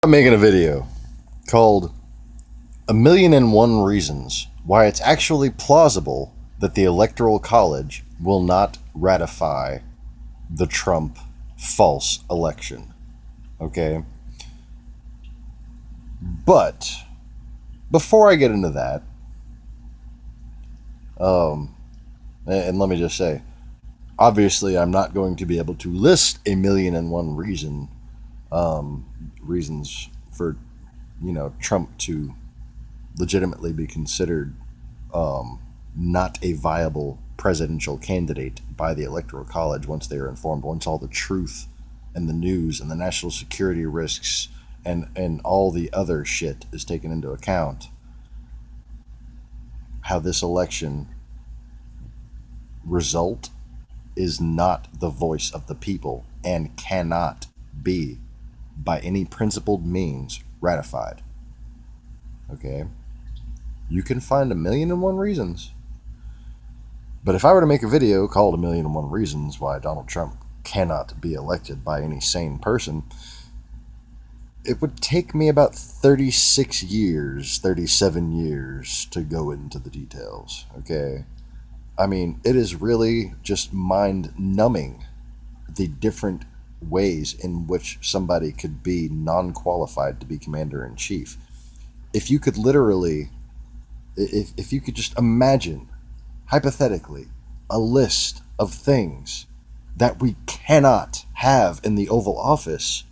I'm making a video called A Million and One Reasons Why It's Actually Plausible That the Electoral College Will Not Ratify the Trump false election. Okay? But before I get into that, and let me just say, obviously I'm not going to be able to list a million and one reasons for, Trump to legitimately be considered not a viable presidential candidate by the Electoral College once they are informed, once all the truth and the news and the national security risks and all the other shit is taken into account. How this election result is not the voice of the people and cannot be, by any principled means, ratified. Okay? You can find a million and one reasons. But if I were to make a video called A Million and One Reasons Why Donald Trump Cannot Be Elected by Any Sane Person, it would take me about 36 years, 37 years to go into the details. Okay? I mean, it is really just mind-numbing the different ways in which somebody could be non-qualified to be commander-in-chief. If you could literally, if you could just imagine, hypothetically, a list of things that we cannot have in the Oval Office,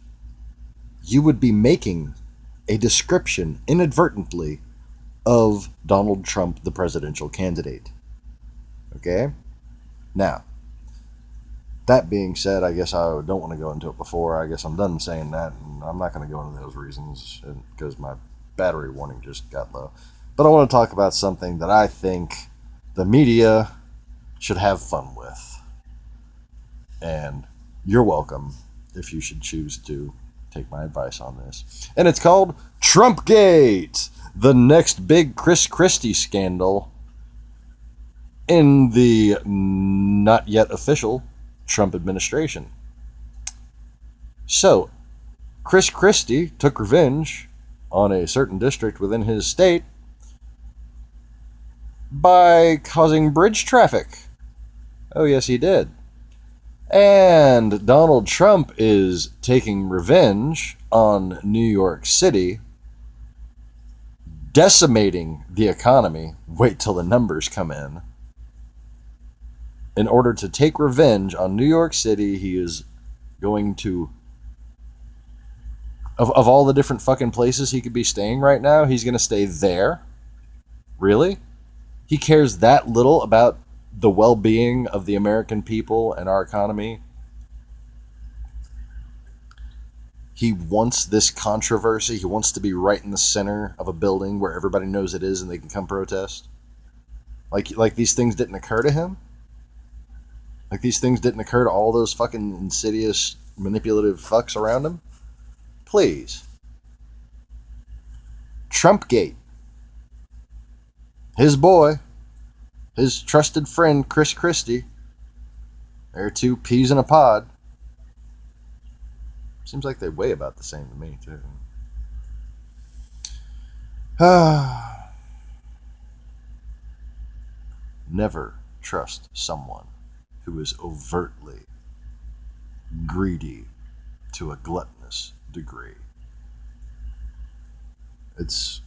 you would be making a description inadvertently of Donald Trump, the presidential candidate. Okay? Now, that being said, I guess I don't want to go into it before. I guess I'm done saying that, and I'm not going to go into those reasons because my battery warning just got low. But I want to talk about something that I think the media should have fun with. And you're welcome if you should choose to take my advice on this. And it's called Trumpgate, the next big Chris Christie scandal in the not yet official Trump administration. So, Chris Christie took revenge on a certain district within his state by causing bridge traffic. Oh, yes, he did. And Donald Trump is taking revenge on New York City, decimating the economy. Wait till the numbers come in. In order to take revenge on New York City, he is going to, of all the different fucking places he could be staying right now, he's going to stay there? Really? He cares that little about the well-being of the American people and our economy? He wants this controversy. He wants to be right in the center of a building where everybody knows it is and they can come protest. Like these things didn't occur to him? Like these things didn't occur to all those fucking insidious, manipulative fucks around him? Please. Trumpgate. His boy, his trusted friend, Chris Christie, they're two peas in a pod. Seems like they weigh about the same to me, too. Never trust someone who is overtly greedy to a gluttonous degree. It's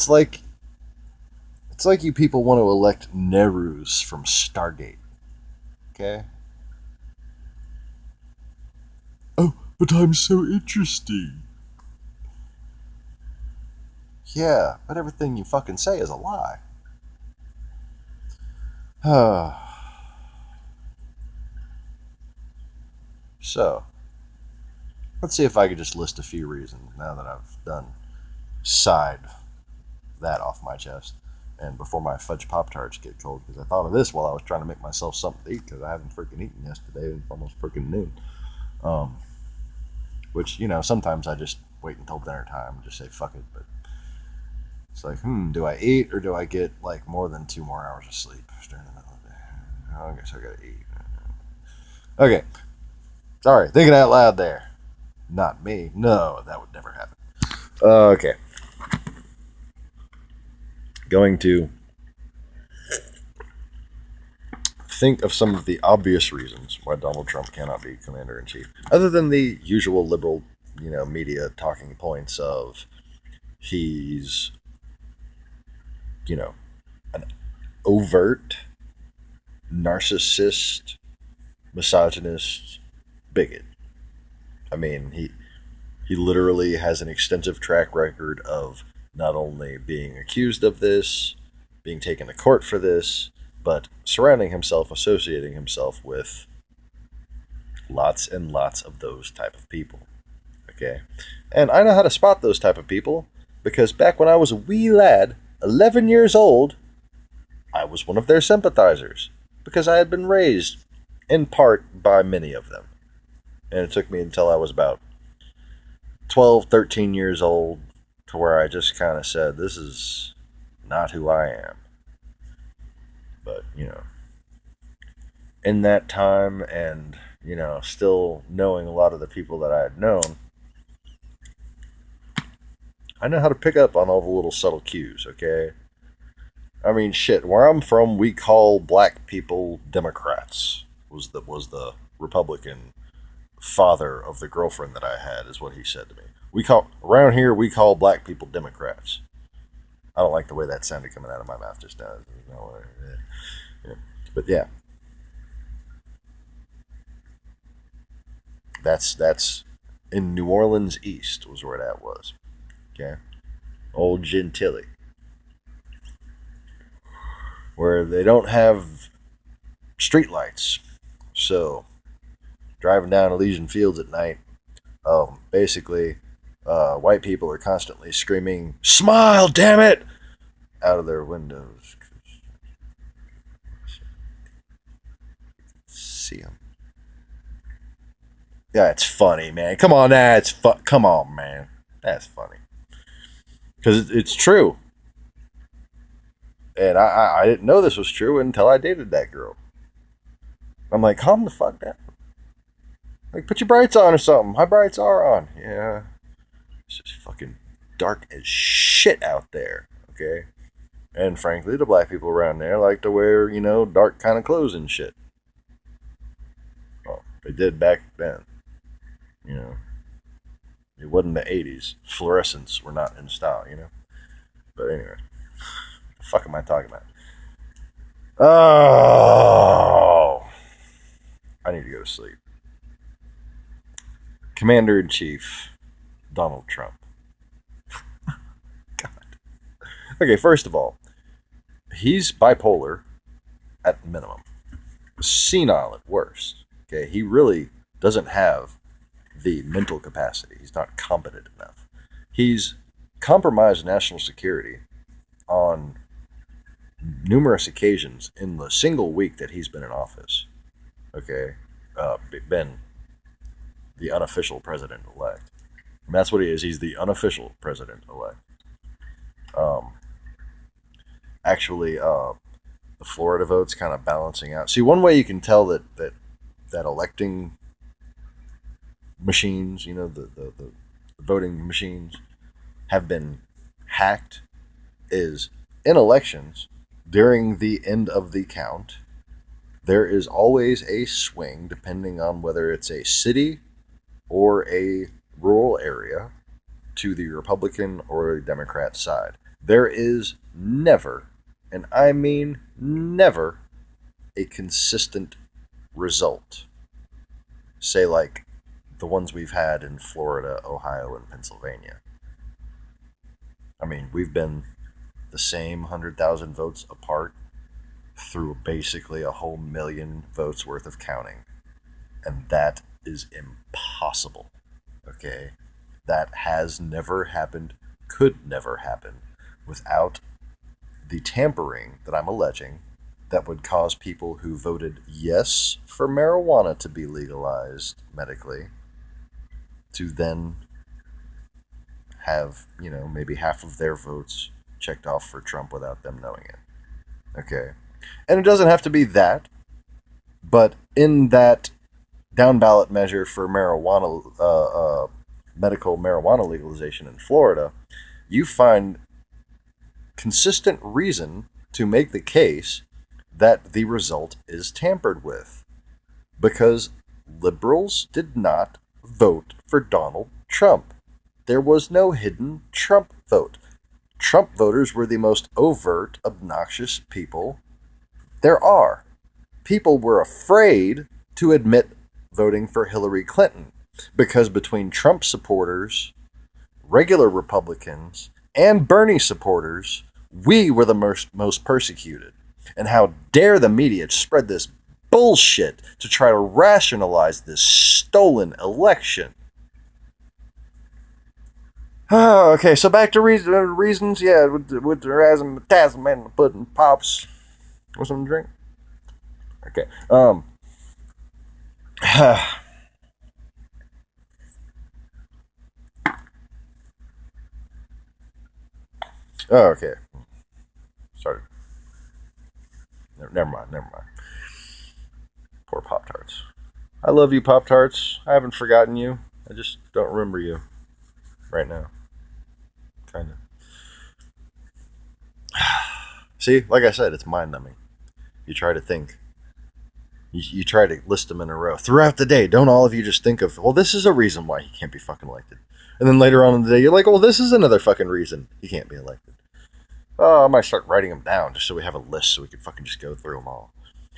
like you people want to elect Nehrus from Stargate. Okay? Oh, but I'm so interesting. Yeah, but everything you fucking say is a lie. So, let's see if I could just list a few reasons now that I've done side that off my chest. And before my fudge Pop-Tarts get cold, because I thought of this while I was trying to make myself something to eat, because I haven't freaking eaten yesterday, and it's almost freaking noon. Which, sometimes I just wait until dinner time and just say fuck it, but it's like, do I eat or do I get like more than 2 more hours of sleep during the middle of the day? I guess I gotta eat. Okay. Sorry, thinking out loud there. Not me. No, that would never happen. Okay. Going to think of some of the obvious reasons why Donald Trump cannot be commander in chief, other than the usual liberal, media talking points of he's, an overt narcissist, misogynist, bigot. I mean, he literally has an extensive track record of not only being accused of this, being taken to court for this, but surrounding himself, associating himself with lots and lots of those type of people. Okay? And I know how to spot those type of people because back when I was a wee lad, 11 years old, I was one of their sympathizers because I had been raised in part by many of them. And it took me until I was about 12, 13 years old to where I just kind of said, this is not who I am. But, in that time and, still knowing a lot of the people that I had known, I know how to pick up on all the little subtle cues, okay? I mean, shit, where I'm from, we call black people Democrats, was the Republican father of the girlfriend that I had, is what he said to me. Around here, we call black people Democrats. I don't like the way that sounded coming out of my mouth just now. Yeah. But yeah. That's in New Orleans East was where that was. Okay. Old Gentilly. Where they don't have streetlights. So driving down Elysian Fields at night, basically white people are constantly screaming, "Smile, damn it!" out of their windows. See them. Yeah, it's funny, man. Come on, come on, man. That's funny. Because it's true. And I didn't know this was true until I dated that girl. I'm like, calm the fuck down. Like, put your brights on or something. My brights are on. Yeah. It's just fucking dark as shit out there. Okay? And frankly, the black people around there like to wear, dark kind of clothes and shit. Well, they did back then. It wasn't the 80s. Fluorescents were not in style, But anyway. What the fuck am I talking about? Oh. I need to go to sleep. Commander in Chief, Donald Trump. God. Okay, first of all, he's bipolar at minimum. Senile at worst. Okay, he really doesn't have the mental capacity. He's not competent enough. He's compromised national security on numerous occasions in the single week that he's been in office. Okay, been the unofficial president-elect. And that's what he is. He's the unofficial president-elect. Actually, the Florida vote's kind of balancing out. See, one way you can tell that electing machines, the voting machines, have been hacked is in elections, during the end of the count, there is always a swing depending on whether it's a city or a rural area to the Republican or the Democrat side. There is never, and I mean never, a consistent result. Say like the ones we've had in Florida, Ohio, and Pennsylvania. I mean, we've been the same 100,000 votes apart through basically a whole million votes worth of counting. And that is impossible. Okay? That has never happened, could never happen, without the tampering that I'm alleging that would cause people who voted yes for marijuana to be legalized medically to then have, maybe half of their votes checked off for Trump without them knowing it. Okay? And it doesn't have to be that, but in that down ballot measure for medical marijuana legalization in Florida, you find consistent reason to make the case that the result is tampered with, because liberals did not vote for Donald Trump. There was no hidden Trump vote. Trump voters were the most overt, obnoxious people there are. People were afraid to admit voting for Hillary Clinton because between Trump supporters, regular Republicans, and Bernie supporters, we were the most persecuted. And how dare the media spread this bullshit to try to rationalize this stolen election. Okay, so back to reasons. Yeah, with the razzmatazz, man, pudding pops. Want some drink? Okay. Oh, okay. Started. Never mind. Poor Pop Tarts. I love you, Pop Tarts. I haven't forgotten you. I just don't remember you right now. Kind of. See, like I said, it's mind numbing. You try to think. You try to list them in a row throughout the day. Don't all of you just think of, well, this is a reason why he can't be fucking elected. And then later on in the day, you're like, well, this is another fucking reason he can't be elected. Oh, I might start writing them down just so we have a list so we can fucking just go through them all.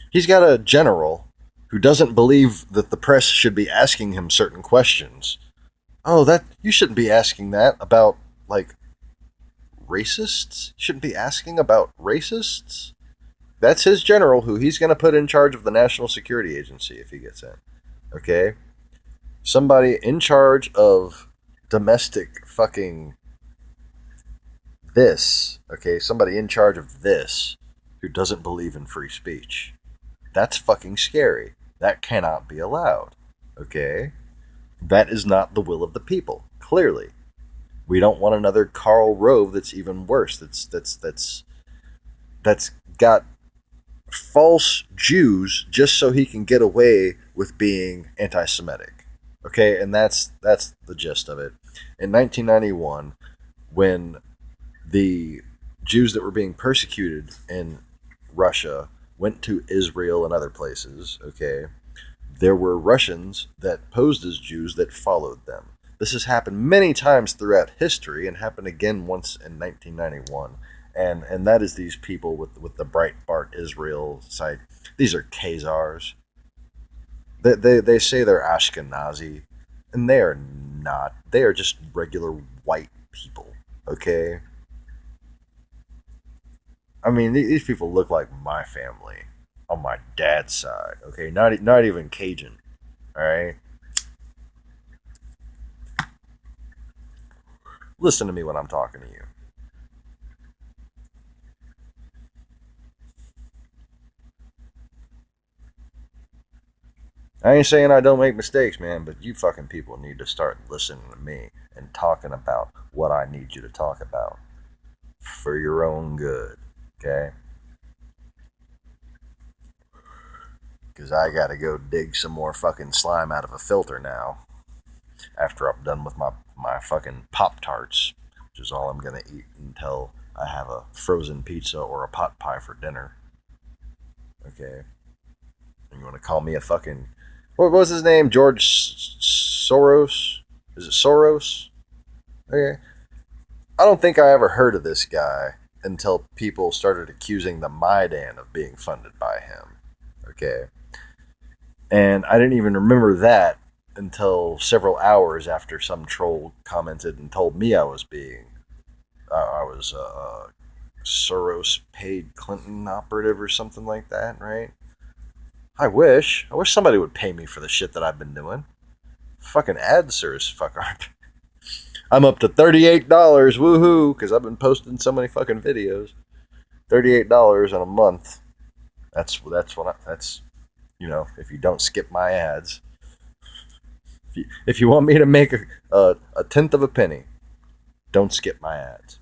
He's got a general who doesn't believe that the press should be asking him certain questions. Oh, that you shouldn't be asking that about, like, racists? You shouldn't be asking about racists? That's his general who he's going to put in charge of the National Security Agency if he gets in. Okay? Somebody in charge of domestic fucking this. Okay? Somebody in charge of this who doesn't believe in free speech. That's fucking scary. That cannot be allowed. Okay? That is not the will of the people. Clearly. We don't want another Karl Rove that's even worse. That's got false Jews just so he can get away with being anti-Semitic. Okay, and that's the gist of it. In 1991, when the Jews that were being persecuted in Russia went to Israel and other places, okay, there were Russians that posed as Jews that followed them. This has happened many times throughout history and happened again once in 1991. And that is these people with the Breitbart Israel site. These are Khazars. They say they're Ashkenazi, and they are not. They are just regular white people, okay? I mean, these people look like my family on my dad's side, okay? Not even Cajun, all right? Listen to me when I'm talking to you. I ain't saying I don't make mistakes, man, but you fucking people need to start listening to me and talking about what I need you to talk about for your own good, okay? Because I gotta go dig some more fucking slime out of a filter now after I'm done with my fucking Pop Tarts, which is all I'm gonna eat until I have a frozen pizza or a pot pie for dinner, okay? And you wanna call me a fucking, what was his name? George Soros? Is it Soros? Okay. I don't think I ever heard of this guy until people started accusing the Maidan of being funded by him. Okay. And I didn't even remember that until several hours after some troll commented and told me I was a Soros paid Clinton operative or something like that, right? I wish somebody would pay me for the shit that I've been doing. Fucking AdSers, fuck aren't. I'm up to $38, woohoo, because I've been posting so many fucking videos. $38 in a month. That's you know, if you don't skip my ads. If you want me to make a tenth of a penny, don't skip my ads.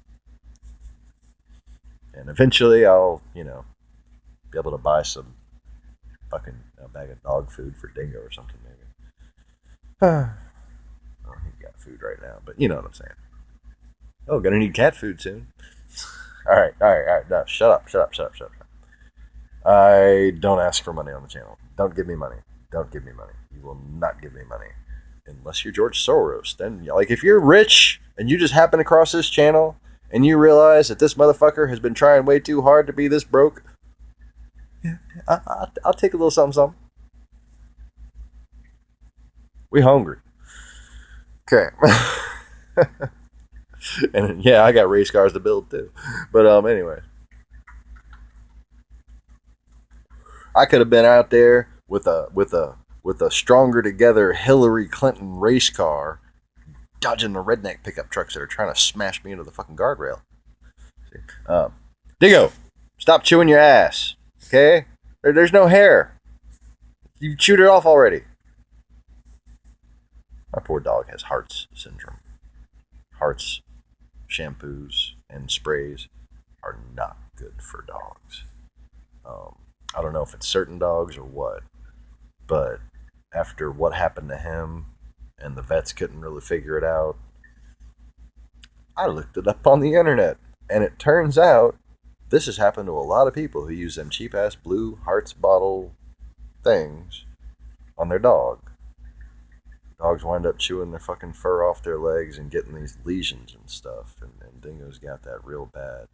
And eventually I'll, you know, be able to buy some fucking bag of dog food for Dingo or something maybe. Oh, he got food right now, but you know what I'm saying. Oh, gonna need cat food soon. All right. No, shut up. I don't ask for money on the channel. Don't give me money. Don't give me money. You will not give me money. Unless you're George Soros. Then, like, if you're rich and you just happen across this channel and you realize that this motherfucker has been trying way too hard to be this broke, yeah, I'll take a little something. We hungry. Okay. And yeah, I got race cars to build too. But anyway, I could have been out there with a stronger together Hillary Clinton race car, dodging the redneck pickup trucks that are trying to smash me into the fucking guardrail. Diggo, stop chewing your ass. Okay, there's no hair. You chewed it off already. My poor dog has Hart's syndrome. Hart's shampoos and sprays are not good for dogs. I don't know if it's certain dogs or what, but after what happened to him and the vets couldn't really figure it out, I looked it up on the internet, and it turns out this has happened to a lot of people who use them cheap ass blue Hearts bottle things on their dog. Dogs wind up chewing their fucking fur off their legs and getting these lesions and stuff, and Dingo's got that real bad.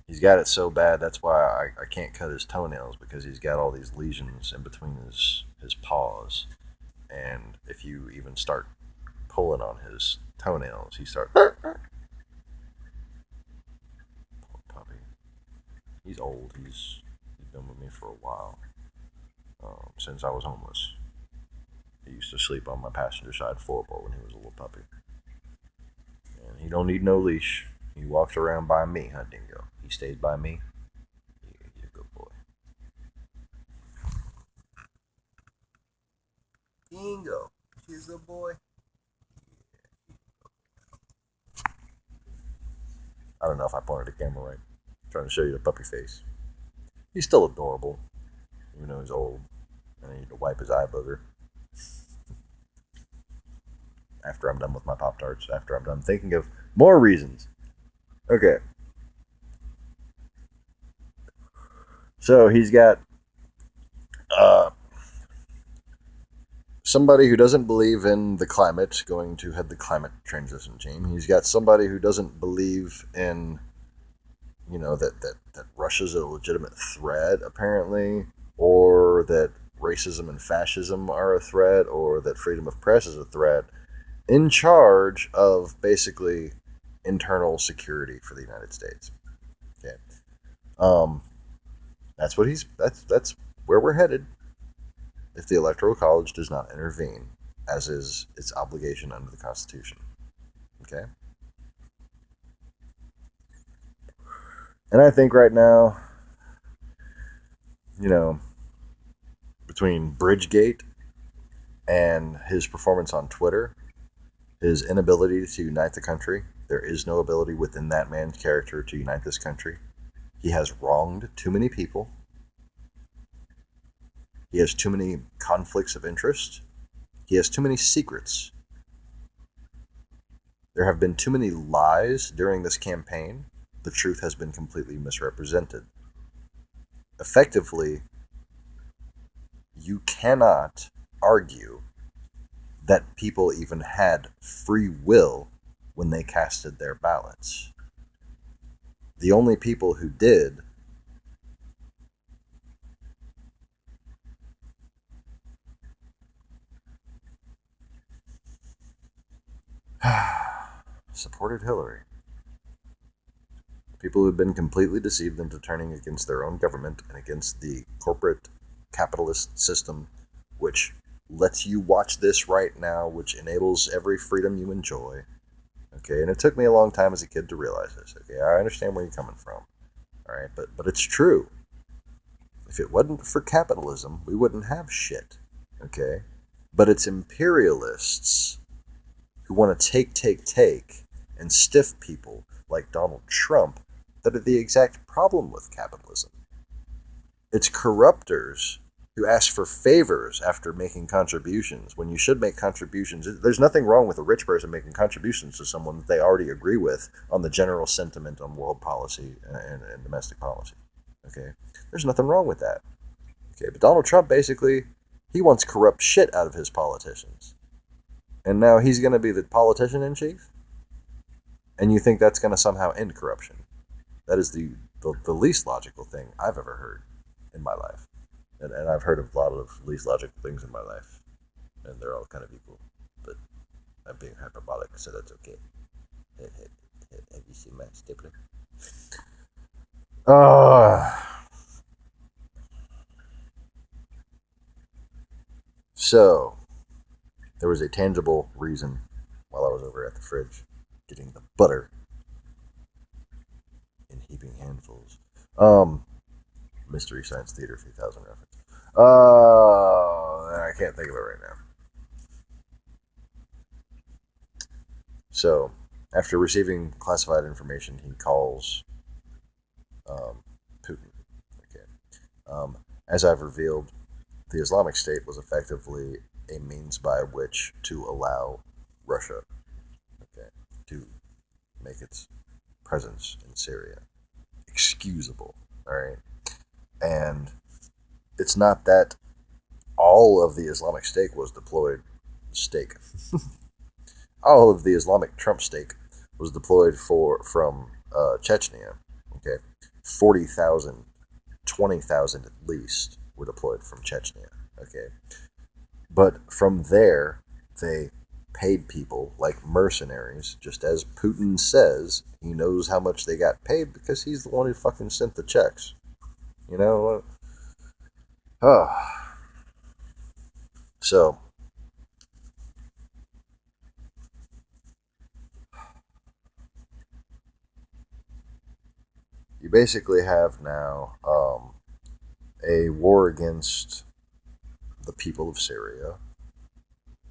He's got it so bad, that's why I can't cut his toenails, because he's got all these lesions in between his paws. And if you even start pulling on his toenails, he starts... Poor puppy. He's old. He's been with me for a while. Since I was homeless. He used to sleep on my passenger side floorboard when he was a little puppy. And he don't need no leash. He walks around by me, huh, Dingo? He stays by me. He's a good boy. Dingo, he's a boy. I don't know if I pointed the camera right. I'm trying to show you the puppy face. He's still adorable, even though he's old. And I need to wipe his eye booger. After I'm done with my Pop-Tarts, after I'm done thinking of more reasons. Okay. So he's got somebody who doesn't believe in the climate going to head the climate transition team. He's got somebody who doesn't believe in, that Russia's a legitimate threat, apparently, or that racism and fascism are a threat, or that freedom of press is a threat, in charge of basically internal security for the United States. Okay. That's where we're headed if the Electoral College does not intervene, as is its obligation under the Constitution. Okay? And I think right now, between Bridgegate and his performance on Twitter, his inability to unite the country, there is no ability within that man's character to unite this country. He has wronged too many people. He has too many conflicts of interest. He has too many secrets. There have been too many lies during this campaign. The truth has been completely misrepresented. Effectively, you cannot argue that people even had free will when they casted their ballots. The only people who did supported Hillary. People who have been completely deceived into turning against their own government and against the corporate capitalist system, which lets you watch this right now, which enables every freedom you enjoy. Okay, and it took me a long time as a kid to realize this. Okay, I understand where you're coming from. All right, but it's true. If it wasn't for capitalism, we wouldn't have shit. Okay, but it's imperialists who want to take, and stiff people like Donald Trump that are the exact problem with capitalism. It's corruptors who ask for favors after making contributions when you should make contributions. There's nothing wrong with a rich person making contributions to someone that they already agree with on the general sentiment on world policy and domestic policy. Okay? There's nothing wrong with that. Okay, but Donald Trump basically, he wants corrupt shit out of his politicians. And now he's going to be the politician in chief? And you think that's going to somehow end corruption? That is the least logical thing I've ever heard in my life. And I've heard of a lot of least logical things in my life. And they're all kind of equal. But I'm being hyperbolic, so that's okay. Have you seen my stapler? So, there was a tangible reason while I was over at the fridge getting the butter in heaping handfuls. Mystery Science Theater 3000 reference. I can't think of it right now. So, after receiving classified information, he calls Putin. Okay. As I've revealed, the Islamic State was effectively a means by which to allow Russia, okay, to make its presence in Syria excusable. All right. And it's not that all of the Islamic State was deployed. All of the Islamic Trump stake was deployed from Chechnya. Okay, 40,000, 20,000 at least were deployed from Chechnya. Okay, but from there they paid people like mercenaries, just as Putin says he knows how much they got paid because he's the one who fucking sent the checks. You know? So, you basically have now a war against the people of Syria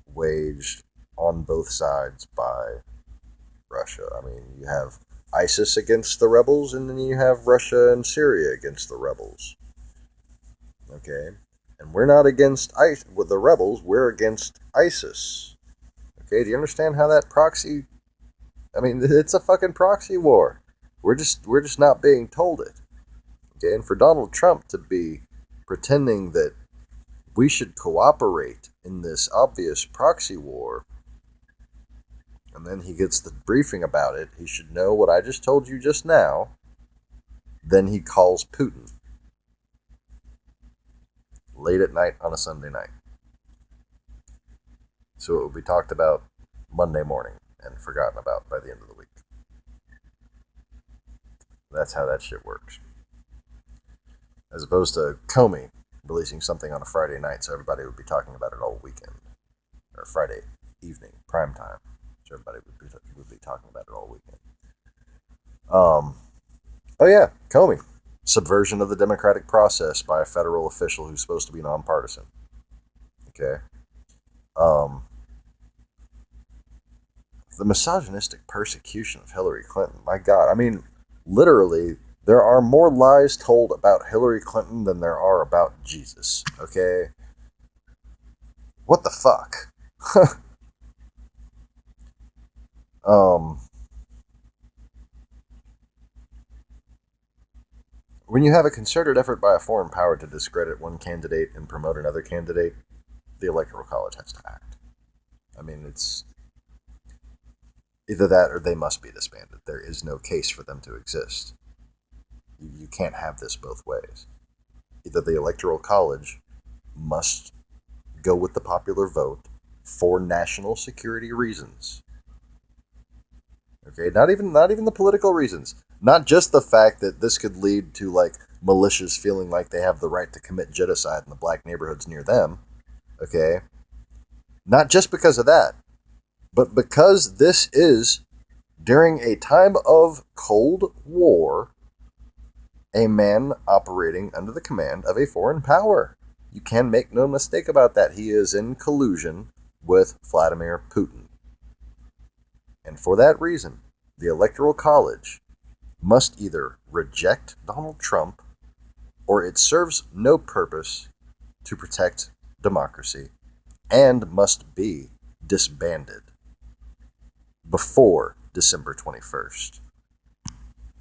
waged on both sides by Russia. I mean, you have ISIS against the rebels, and then you have Russia and Syria against the rebels. Okay? And we're not against with the rebels, we're against ISIS. Okay, do you understand how that proxy... I mean, it's a fucking proxy war. We're just not being told it. Okay, and for Donald Trump to be pretending that we should cooperate in this obvious proxy war, and then he gets the briefing about it, he should know what I just told you just now. Then he calls Putin late at night on a Sunday night. So it will be talked about Monday morning and forgotten about by the end of the week. That's how that shit works. As opposed to Comey releasing something on a Friday night, so everybody would be talking about it all weekend. Or Friday evening, prime time. So everybody would be talking about it all weekend. Oh yeah, Comey. Subversion of the democratic process by a federal official who's supposed to be nonpartisan. Okay. The misogynistic persecution of Hillary Clinton. My God. I mean, literally, there are more lies told about Hillary Clinton than there are about Jesus. Okay? What the fuck? When you have a concerted effort by a foreign power to discredit one candidate and promote another candidate, the Electoral College has to act. I mean, it's either that or they must be disbanded. There is no case for them to exist. You can't have this both ways. Either the Electoral College must go with the popular vote for national security reasons. Okay, not even the political reasons. Not just the fact that this could lead to like militias feeling like they have the right to commit genocide in the black neighborhoods near them. Okay? Not just because of that, but because this is during a time of Cold War, a man operating under the command of a foreign power. You can make no mistake about that. He is in collusion with Vladimir Putin. And for that reason, the Electoral College must either reject Donald Trump, or it serves no purpose to protect democracy and must be disbanded before December 21st.